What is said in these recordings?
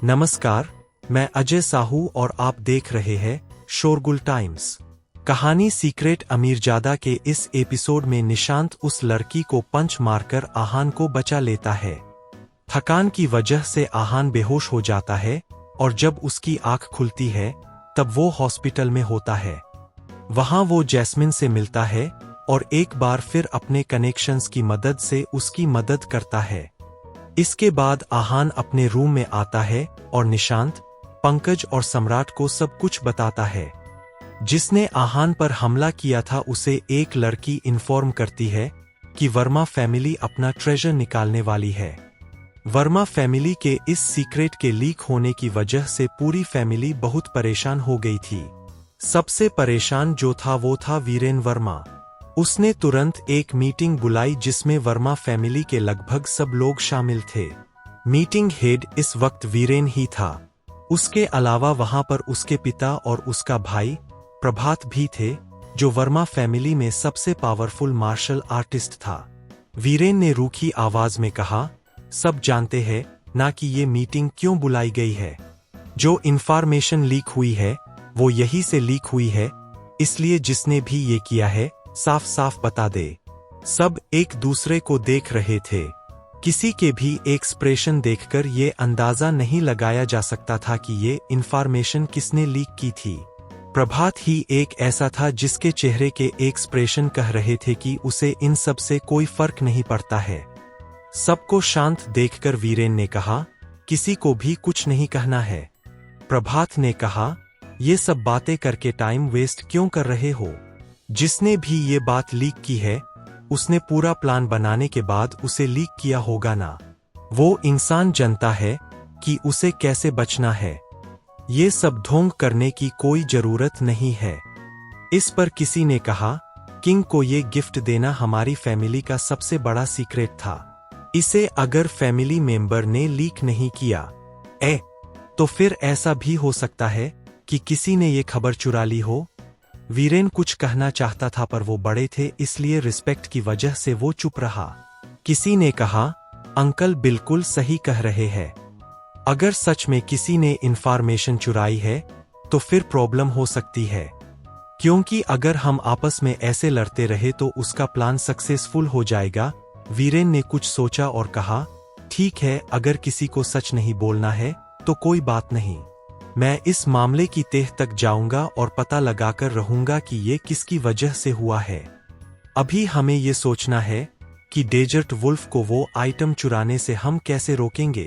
नमस्कार, मैं अजय साहू और आप देख रहे हैं शोरगुल टाइम्स। कहानी सीक्रेट अमीरजादा के इस एपिसोड में निशांत उस लड़की को पंच मारकर आहान को बचा लेता है। थकान की वजह से आहान बेहोश हो जाता है और जब उसकी आंख खुलती है तब वो हॉस्पिटल में होता है। वहां वो जैस्मिन से मिलता है और एक बार फिर अपने कनेक्शंस की मदद से उसकी मदद करता है। इसके बाद आहान अपने रूम में आता है और निशांत, पंकज और सम्राट को सब कुछ बताता है। जिसने आहान पर हमला किया था उसे एक लड़की इन्फॉर्म करती है कि वर्मा फैमिली अपना ट्रेजर निकालने वाली है। वर्मा फैमिली के इस सीक्रेट के लीक होने की वजह से पूरी फैमिली बहुत परेशान हो गई थी। सबसे परेशान जो था वो था वीरेन वर्मा। उसने तुरंत एक मीटिंग बुलाई जिसमें वर्मा फैमिली के लगभग सब लोग शामिल थे। मीटिंग हेड इस वक्त वीरेन ही था। उसके अलावा वहां पर उसके पिता और उसका भाई प्रभात भी थे, जो वर्मा फैमिली में सबसे पावरफुल मार्शल आर्टिस्ट था। वीरेन ने रूखी आवाज में कहा, सब जानते हैं ना कि ये मीटिंग क्यों बुलाई गई है। जो इंफॉर्मेशन लीक हुई है वो यही से लीक हुई है, इसलिए जिसने भी ये किया है साफ साफ बता दे। सब एक दूसरे को देख रहे थे। किसी के भी एक्सप्रेशन देखकर ये अंदाजा नहीं लगाया जा सकता था कि ये इंफॉर्मेशन किसने लीक की थी। प्रभात ही एक ऐसा था जिसके चेहरे के एक्सप्रेशन कह रहे थे कि उसे इन सब से कोई फर्क नहीं पड़ता है। सबको शांत देखकर वीरेन ने कहा, किसी को भी कुछ नहीं कहना है। प्रभात ने कहा, ये सब बातें करके टाइम वेस्ट क्यों कर रहे हो। जिसने भी ये बात लीक की है उसने पूरा प्लान बनाने के बाद उसे लीक किया होगा ना। वो इंसान जानता है कि उसे कैसे बचना है। ये सब ढोंग करने की कोई जरूरत नहीं है। इस पर किसी ने कहा, किंग को ये गिफ्ट देना हमारी फैमिली का सबसे बड़ा सीक्रेट था। इसे अगर फैमिली मेंबर ने लीक नहीं किया तो फिर ऐसा भी हो सकता है कि किसी ने ये खबर चुरा ली हो। वीरेन कुछ कहना चाहता था पर वो बड़े थे इसलिए रिस्पेक्ट की वजह से वो चुप रहा। किसी ने कहा, अंकल बिल्कुल सही कह रहे हैं। अगर सच में किसी ने इंफॉर्मेशन चुराई है तो फिर प्रॉब्लम हो सकती है, क्योंकि अगर हम आपस में ऐसे लड़ते रहे तो उसका प्लान सक्सेसफुल हो जाएगा। वीरेन ने कुछ सोचा और कहा, ठीक है, अगर किसी को सच नहीं बोलना है तो कोई बात नहीं। मैं इस मामले की तह तक जाऊंगा और पता लगाकर रहूंगा कि ये किसकी वजह से हुआ है। अभी हमें ये सोचना है कि डेजर्ट वुल्फ को वो आइटम चुराने से हम कैसे रोकेंगे।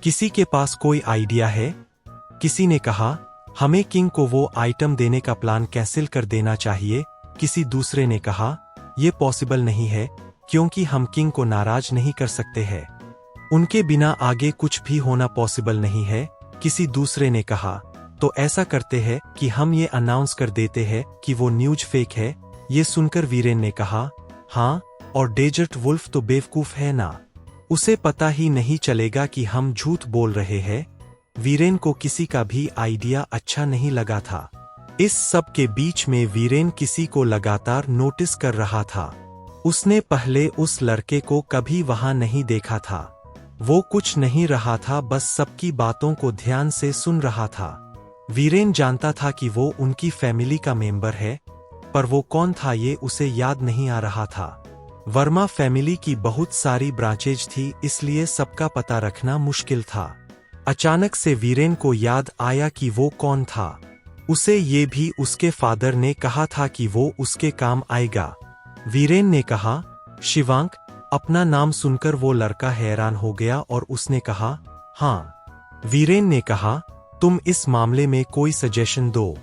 किसी के पास कोई आइडिया है? किसी ने कहा, हमें किंग को वो आइटम देने का प्लान कैंसिल कर देना चाहिए। किसी दूसरे ने कहा, ये पॉसिबल नहीं है क्योंकि हम किंग को नाराज नहीं कर सकते हैं। उनके बिना आगे कुछ भी होना पॉसिबल नहीं है। किसी दूसरे ने कहा, तो ऐसा करते हैं कि हम ये अनाउंस कर देते हैं कि वो न्यूज फेक है। ये सुनकर वीरेन ने कहा, हाँ, और डेजर्ट वुल्फ तो बेवकूफ है ना, उसे पता ही नहीं चलेगा कि हम झूठ बोल रहे हैं। वीरेन को किसी का भी आइडिया अच्छा नहीं लगा था। इस सब के बीच में वीरेन किसी को लगातार नोटिस कर रहा था। उसने पहले उस लड़के को कभी वहां नहीं देखा था। वो कुछ नहीं रहा था, बस सबकी बातों को ध्यान से सुन रहा था। वीरेन जानता था कि वो उनकी फैमिली का मेंबर है, पर वो कौन था ये उसे याद नहीं आ रहा था। वर्मा फैमिली की बहुत सारी ब्रांचेज थी, इसलिए सबका पता रखना मुश्किल था। अचानक से वीरेन को याद आया कि वो कौन था। उसे ये भी उसके फादर ने कहा था कि वो उसके काम आएगा। वीरेन ने कहा, शिवांक। अपना नाम सुनकर वो लड़का हैरान हो गया और उसने कहा, हाँ। वीरेन ने कहा, तुम इस मामले में कोई सजेशन दो।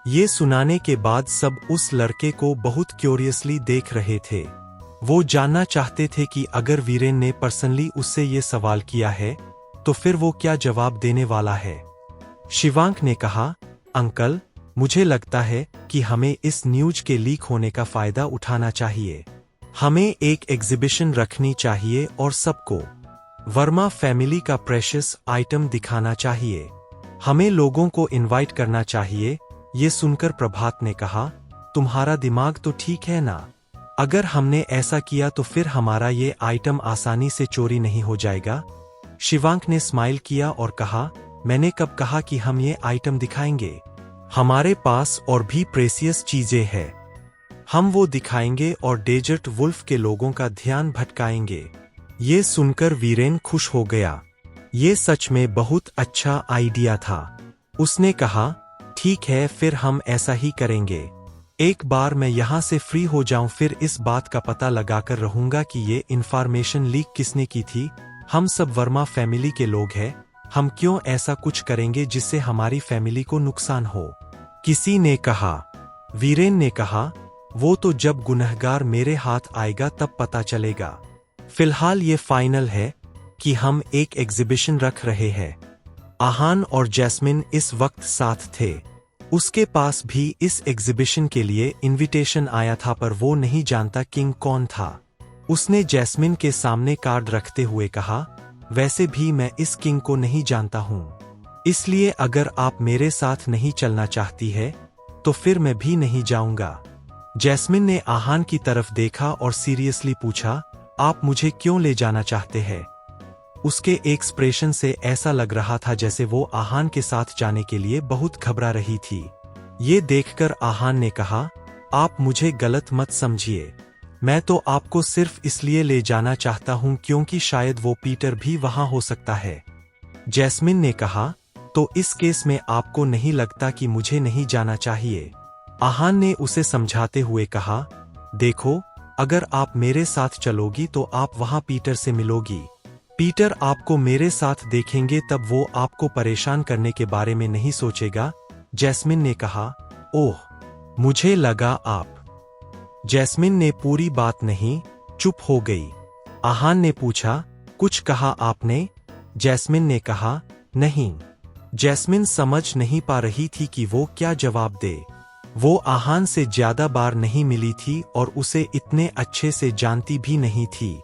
ये सुनाने के बाद सब उस लड़के को बहुत क्यूरियसली देख रहे थे। वो जानना चाहते थे कि अगर वीरेन ने पर्सनली उससे ये सवाल किया है तो फिर वो क्या जवाब देने वाला है। शिवांक ने कहा, अंकल, मुझे लगता है कि हमें इस न्यूज के लीक होने का फायदा उठाना चाहिए। हमें एक एग्जीबिशन रखनी चाहिए और सबको वर्मा फैमिली का प्रेशियस आइटम दिखाना चाहिए। हमें लोगों को इनवाइट करना चाहिए। ये सुनकर प्रभात ने कहा, तुम्हारा दिमाग तो ठीक है ना। अगर हमने ऐसा किया तो फिर हमारा ये आइटम आसानी से चोरी नहीं हो जाएगा। शिवांक ने स्माइल किया और कहा, मैंने कब कहा कि हम ये आइटम दिखाएंगे? हमारे पास और भी प्रेसियस चीजें हैं। हम वो दिखाएंगे और डेजर्ट वुल्फ के लोगों का ध्यान भटकाएंगे। ये सुनकर वीरेन खुश हो गया। ये सच में बहुत अच्छा आइडिया था। उसने कहा, ठीक है, फिर हम ऐसा ही करेंगे। एक बार मैं यहाँ से फ्री हो जाऊं फिर इस बात का पता लगाकर रहूंगा कि ये इन्फॉर्मेशन लीक किसने की थी। हम सब वर्मा फैमिली के लोग हैं, हम क्यों ऐसा कुछ करेंगे जिससे हमारी फैमिली को नुकसान हो? किसी ने कहा। वीरेन ने कहा, वो तो जब गुनहगार मेरे हाथ आएगा तब पता चलेगा। फिलहाल ये फाइनल है कि हम एक एग्जीबिशन रख रहे हैं। आहान और जैस्मिन इस वक्त साथ थे। उसके पास भी इस एग्जीबिशन के लिए इनविटेशन आया था, पर वो नहीं जानता किंग कौन था। उसने जैस्मिन के सामने कार्ड रखते हुए कहा, वैसे भी मैं इस किंग को नहीं जानता हूं, इसलिए अगर आप मेरे साथ नहीं चलना चाहती है तो फिर मैं भी नहीं जाऊंगा। जैस्मिन ने आहान की तरफ देखा और सीरियसली पूछा, आप मुझे क्यों ले जाना चाहते हैं? उसके एक्सप्रेशन से ऐसा लग रहा था जैसे वो आहान के साथ जाने के लिए बहुत घबरा रही थी। ये देखकर आहान ने कहा, आप मुझे गलत मत समझिए, मैं तो आपको सिर्फ इसलिए ले जाना चाहता हूं क्योंकि शायद वो पीटर भी वहां हो सकता है। जैस्मिन ने कहा, तो इस केस में आपको नहीं लगता कि मुझे नहीं जाना चाहिए? आहान ने उसे समझाते हुए कहा, देखो, अगर आप मेरे साथ चलोगी तो आप वहां पीटर से मिलोगी। पीटर आपको मेरे साथ देखेंगे तब वो आपको परेशान करने के बारे में नहीं सोचेगा। जैस्मिन ने कहा, ओह, मुझे लगा आप। जैस्मिन ने पूरी बात नहीं, चुप हो गई। आहान ने पूछा, कुछ कहा आपने? जैस्मिन ने कहा, नहीं। जैस्मिन समझ नहीं पा रही थी कि वो क्या जवाब दे। वो आहान से ज्यादा बार नहीं मिली थी और उसे इतने अच्छे से जानती भी नहीं थी।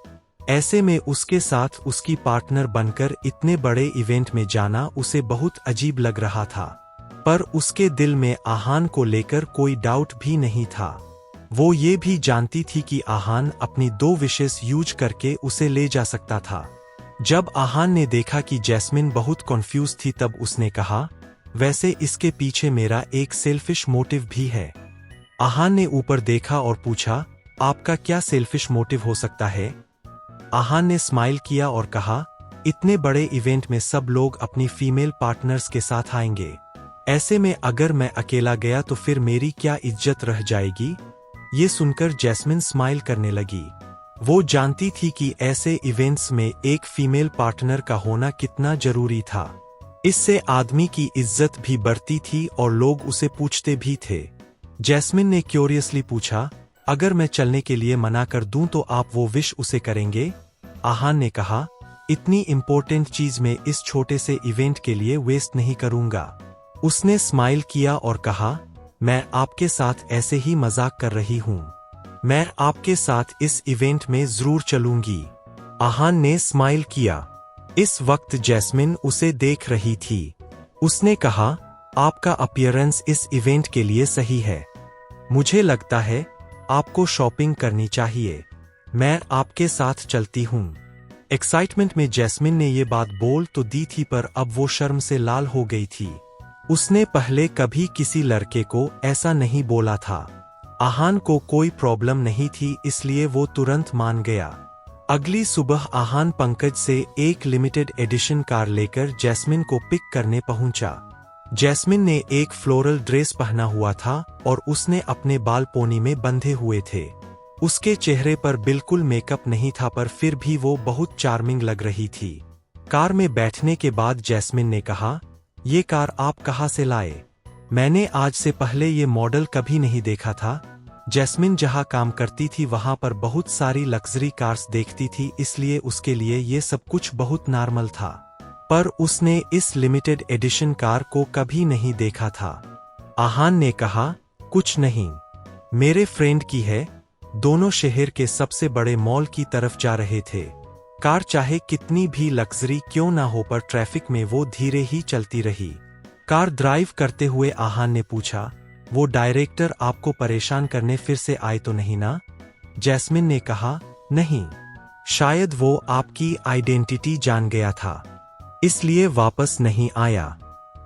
ऐसे में उसके साथ उसकी पार्टनर बनकर इतने बड़े इवेंट में जाना उसे बहुत अजीब लग रहा था। पर उसके दिल में आहान को लेकर कोई डाउट भी नहीं था। वो ये भी जानती थी कि आहान अपनी 2 विशेस यूज करके उसे ले जा सकता था। जब आहान ने देखा कि जैस्मिन बहुत कॉन्फ्यूज थी तब उसने कहा, वैसे इसके पीछे मेरा एक सेल्फिश मोटिव भी है। आहान ने ऊपर देखा और पूछा, आपका क्या सेल्फिश मोटिव हो सकता है? आहान ने स्माइल किया और कहा, इतने बड़े इवेंट में सब लोग अपनी फीमेल पार्टनर्स के साथ आएंगे। ऐसे में अगर मैं अकेला गया तो फिर मेरी क्या इज्जत रह जाएगी? ये सुनकर जैस्मिन स्माइल करने लगी। वो जानती थी कि ऐसे इवेंट्स में एक फीमेल पार्टनर का होना कितना जरूरी था। इससे आदमी की इज्जत भी बढ़ती थी और लोग उसे पूछते भी थे। जैस्मिन ने क्यूरियसली पूछा, अगर मैं चलने के लिए मना कर दूं तो आप वो विश उसे करेंगे? आहान ने कहा, इतनी इम्पोर्टेंट चीज में इस छोटे से इवेंट के लिए वेस्ट नहीं करूंगा। उसने स्माइल किया और कहा, मैं आपके साथ ऐसे ही मजाक कर रही हूं। मैं आपके साथ इस इवेंट में जरूर चलूंगी। आहान ने स्माइल किया। इस वक्त जैस्मिन उसे देख रही थी। उसने कहा, आपका अपीयरेंस इस इवेंट के लिए सही है। मुझे लगता है आपको शॉपिंग करनी चाहिए। मैं आपके साथ चलती हूँ। एक्साइटमेंट में जैस्मिन ने ये बात बोल तो दी थी, पर अब वो शर्म से लाल हो गई थी। उसने पहले कभी किसी लड़के को ऐसा नहीं बोला था। आहान को कोई प्रॉब्लम नहीं थी, इसलिए वो तुरंत मान गया। अगली सुबह आहान पंकज से एक लिमिटेड एडिशन कार लेकर जैस्मिन को पिक करने पहुंचा। जैस्मिन ने एक फ्लोरल ड्रेस पहना हुआ था और उसने अपने बाल पोनी में बंधे हुए थे। उसके चेहरे पर बिल्कुल मेकअप नहीं था, पर फिर भी वो बहुत चार्मिंग लग रही थी। कार में बैठने के बाद जैस्मिन ने कहा, ये कार आप कहाँ से लाए? मैंने आज से पहले ये मॉडल कभी नहीं देखा था। जैस्मिन जहाँ काम करती थी वहां पर बहुत सारी लग्जरी कार्स देखती थी, इसलिए उसके लिए ये सब कुछ बहुत नॉर्मल था। पर उसने इस लिमिटेड एडिशन कार को कभी नहीं देखा था। आहान ने कहा, कुछ नहीं, मेरे फ्रेंड की है। दोनों शहर के सबसे बड़े मॉल की तरफ जा रहे थे। कार चाहे कितनी भी लग्जरी क्यों ना हो, पर ट्रैफिक में वो धीरे ही चलती रही। कार ड्राइव करते हुए आहान ने पूछा, वो डायरेक्टर आपको परेशान करने फिर से आए तो नहीं ना? जैस्मिन ने कहा, नहीं, शायद वो आपकी आइडेंटिटी जान गया था। इसलिए वापस नहीं आया।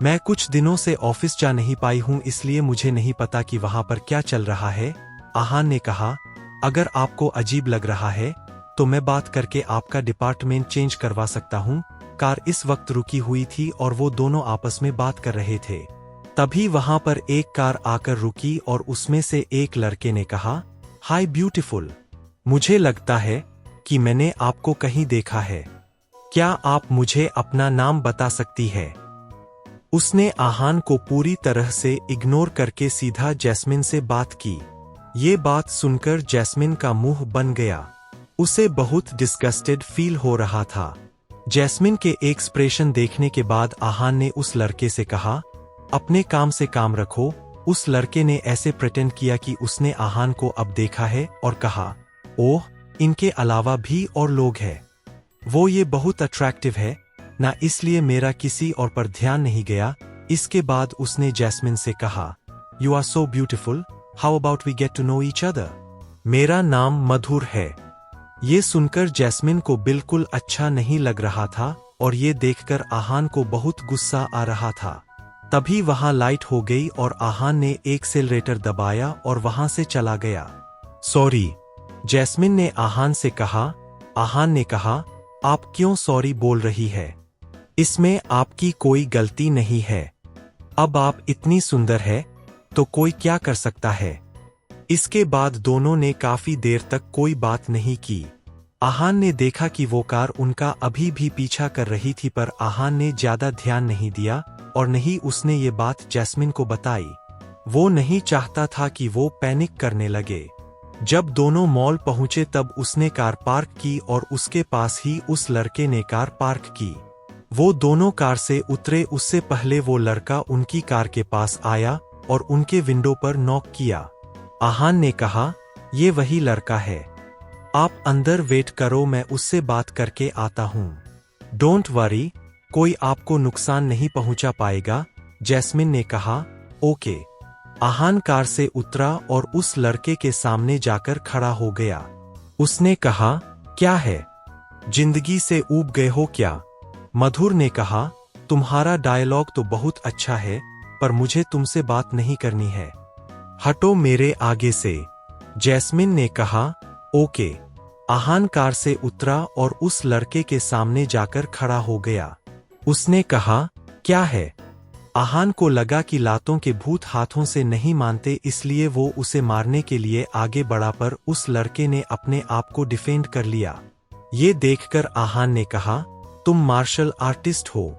मैं कुछ दिनों से ऑफिस जा नहीं पाई हूं, इसलिए मुझे नहीं पता कि वहां पर क्या चल रहा है। आहान ने कहा, अगर आपको अजीब लग रहा है तो मैं बात करके आपका डिपार्टमेंट चेंज करवा सकता हूं। कार इस वक्त रुकी हुई थी और वो दोनों आपस में बात कर रहे थे। तभी वहां पर एक कार आकर रुकी और उसमें से एक लड़के ने कहा, हाय ब्यूटीफुल, मुझे लगता है कि मैंने आपको कहीं देखा है। क्या आप मुझे अपना नाम बता सकती है? उसने आहान को पूरी तरह से इग्नोर करके सीधा जैस्मिन से बात की। ये बात सुनकर जैस्मिन का मुंह बन गया। उसे बहुत डिस्गस्टेड फील हो रहा था। जैस्मिन के एक्सप्रेशन देखने के बाद आहान ने उस लड़के से कहा, अपने काम से काम रखो। उस लड़के ने ऐसे प्रिटेंड किया कि उसने आहान को अब देखा है और कहा, ओह, इनके अलावा भी और लोग हैं। वो ये बहुत अट्रैक्टिव है ना, इसलिए मेरा किसी और पर ध्यान नहीं गया। इसके बाद उसने जैस्मिन से कहा, you are so beautiful, how about we get to know each other? मेरा नाम मधुर है। ये सुनकर जैस्मिन को बिल्कुल अच्छा नहीं लग रहा था और ये देखकर आहान को बहुत गुस्सा आ रहा था। तभी वहां लाइट हो गई और आहान ने एक्सेलरेटर दबाया और वहां से चला गया। सॉरी, जैस्मिन ने आहान से कहा। आहान ने कहा, आप क्यों सॉरी बोल रही है? इसमें आपकी कोई गलती नहीं है। अब आप इतनी सुंदर है तो कोई क्या कर सकता है। इसके बाद दोनों ने काफी देर तक कोई बात नहीं की। आहान ने देखा कि वो कार उनका अभी भी पीछा कर रही थी, पर आहान ने ज्यादा ध्यान नहीं दिया और नहीं उसने ये बात जैस्मिन को बताई। वो नहीं चाहता था कि वो पैनिक करने लगे। जब दोनों मॉल पहुंचे तब उसने कार पार्क की और उसके पास ही उस लड़के ने कार पार्क की। वो दोनों कार से उतरे उससे पहले वो लड़का उनकी कार के पास आया और उनके विंडो पर नॉक किया। आहान ने कहा, ये वही लड़का है, आप अंदर वेट करो, मैं उससे बात करके आता हूँ। डोंट वरी, कोई आपको नुकसान नहीं पहुंचा पाएगा, जैस्मिन ने कहा। ओके। आहान कार से उतरा और उस लड़के के सामने जाकर खड़ा हो गया। उसने कहा, क्या है, जिंदगी से ऊब गए हो क्या? मधुर ने कहा, तुम्हारा डायलॉग तो बहुत अच्छा है, पर मुझे तुमसे बात नहीं करनी है, हटो मेरे आगे से। जैस्मिन ने कहा, ओके। आहान कार से उतरा और उस लड़के के सामने जाकर खड़ा हो गया। उसने कहा, क्या है? आहान को लगा कि लातों के भूत हाथों से नहीं मानते, इसलिए वो उसे मारने के लिए आगे बढ़ा, पर उस लड़के ने अपने आप को डिफेंड कर लिया। ये देखकर आहान ने कहा, तुम मार्शल आर्टिस्ट हो।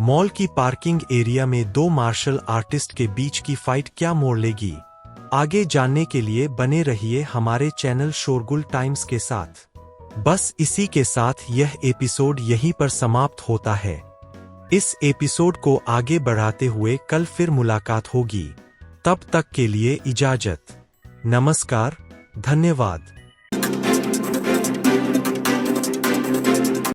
मॉल की पार्किंग एरिया में दो मार्शल आर्टिस्ट के बीच की फाइट क्या मोड़ लेगी? आगे जानने के लिए बने रहिए हमारे चैनल शोरगुल टाइम्स के साथ। बस इसी के साथ यह एपिसोड यहीं पर समाप्त होता है। इस एपिसोड को आगे बढ़ाते हुए कल फिर मुलाकात होगी। तब तक के लिए इजाजत। नमस्कार, धन्यवाद।